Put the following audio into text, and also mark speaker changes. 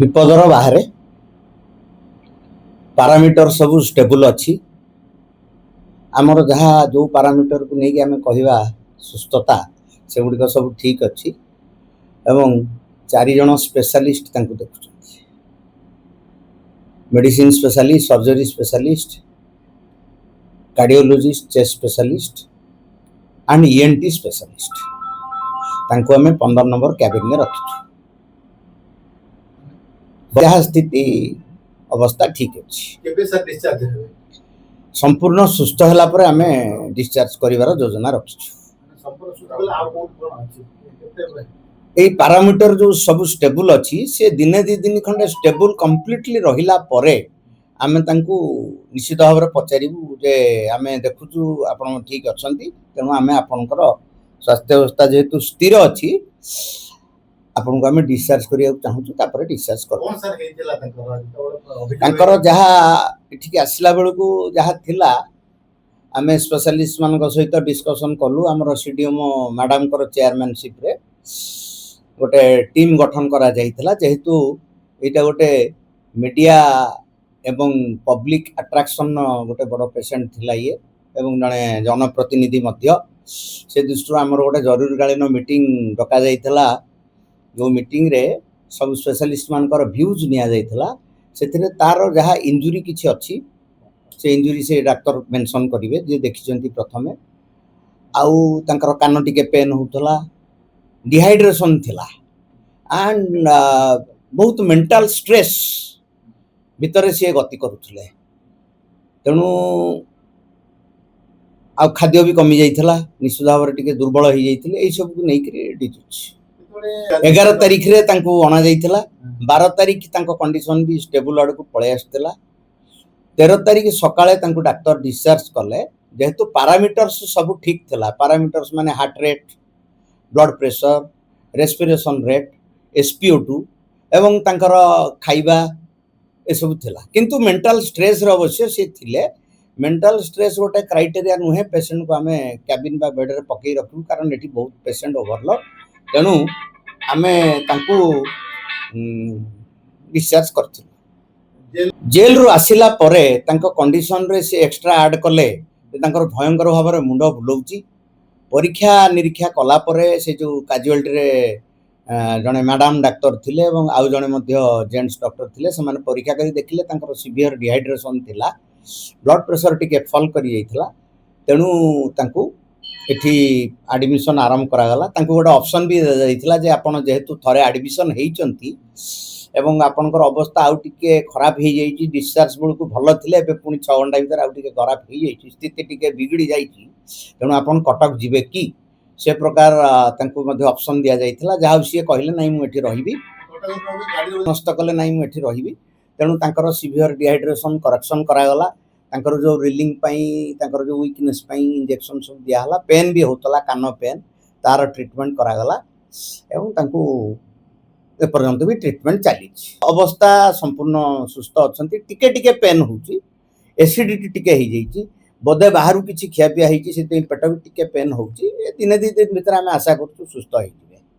Speaker 1: विपदर बाहर पारामीटर सब स्टेबल अच्छी आमर जहाँ जो पारामीटर को लेकिन आम कहवा सुस्थता से गुड़िक सब ठीक अच्छी एवं 4 जन स्पेशलिस्ट देखुं medicine specialist surgery specialist cardiologist chest specialist and ENT specialist तांको हमें 15 नंबर कैबिन में रखी जहाँ स्थिति अवस्था ठीक अच्छी संपूर्ण सुस्थ होला पर आमे डिस्चार्ज करिवार योजना रखिछु। ए पैरामीटर जो सब स्टेबल अच्छी से दिने 2 दिन खंडे स्टेबल कंप्लीटली रहिला परे आमे तांको निश्चित भाव में पचारिबु जे आमे देखुछु आपण ठीक अछंती तेणु आमे आपनकर स्वास्थ्य अवस्था जेहेतु स्थिर अच्छी आपन को आमे डिस्चार्ज करिया चाहूछु तापर डिस्चार्ज कर कोन सर हेतिला तांकर जहा इठिक आसला बेल को जहा थिला आमे स्पेशलिस्ट मान सहित डिस्कशन कलु हमर सीडीएमओ मैडम कर चेयरमैनशिप रे गोटे टीम गठन करा जाइथिला जेहेतु एटा गोटे मीडिया एवं पब्लिक अट्रैक्शन गोटे बड़ पेशेंट थिला ये एवं जने जनप्रतिनिधि मध्य से दृष्टि हमर गोटे जरूरीकालीन मीटिंग डका जाइथिला जो मीटिंग रे सब स्पेशलिस्ट मानकर व्यूज निया जाइथिला सेथिरे तार जहा इंजुरी किछि अछि से इंजुरी से डॉक्टर मेंशन करिवे जे देखिचंती प्रथमे आउ तांकर कान टिके पेन होतला डिहाइड्रेशन थिला एंड बहुत मेंटल स्ट्रेस भीतर से गति करूथले तेणु आ खाद्य भी कमी जाइथिला निश्चित भाव रे टिके दुर्बल हो जाइथिले एई सब को नै करी डिजीज 11 तारीख रे तांको अना जाइथिला 12 तारीख तांको कंडीशन भी स्टेबल आड़ को पळे आस्थिला 13 तारीख सकाळे तांको डॉक्टर डिस्चार्ज कले जेहेतु पैरामीटर्स सब ठीक थिला पैरामीटर्स माने heart rate blood pressure respiration rate SpO2 एवं तांकर खाइबा ए सब थिला किंतु मेंटल स्ट्रेस रे अवश्य से थिले मेंटल स्ट्रेस गोटे क्राइटेरिया नुहे पेशेंट को आमे कैबिन बा बेड रे पकई रखू कारण एठी बहुत पेशेंट ओवरलोड तेणु आमे तांको डिस्चार्ज करथिलु जेल रु आसिला परे तांको कंडीशन रे से एक्स्ट्रा ऐड कले तांकर भयंकर भाव रे मुंड बुलाउची परीक्षा निरीक्षा कला परे से जो कैजुअलिटी रे जने मैडम डॉक्टर थिले एवं आउ जने मध्य जेंट्स डॉक्टर थिले से माने परीक्षा करी देखिले तांकर सीवियर डिहाइड्रेशन थिला ब्लड प्रेशर टिके फॉल करी जाइथिला तेणु तांको एठी एडमिशन आरंभ करा गला तांको गोटे ऑप्शन भी जाइथिला जे आपण जेहेतु थरे एडमिशन हेइचंती एवं आपनकर अवस्था आउ टिके खराब हो जाइछि डिस्चार्ज बेल को भल थिले एबे पुनी 6 घंटा भीतर आउ टिके खराब हो जाइछि स्थिति टिके बिगड़ी जाइछि तेणु आपण कटक जिवे की से प्रकार तांको मध्ये ऑप्शन दिया जाइथिला जहा सिए कहिले नाही मु एठी रहिबी नष्ट कले नाही मु एठी रहिबी तेणु तांकर सीवियर डिहाइड्रेशन करेक्शन करा गला तांकर जो रिलिंग पई तांकर जो वीकनेस पई इंजेक्शन सब दिया हला पेन भी होतला कान पेन तार ट्रीटमेंट करा गला एवं तांको ए पर्यंत भी ट्रीटमेंट चली अवस्था संपूर्ण सुस्थ अछंती टिके टिके पेन होची एसिडिटी टिके ही जाईची बोधे बाहर किछि खिया पिया हिची से पेट भी टिके पेन होची ए 3 दिन भीतर हम आशा करछु सुस्थ होई।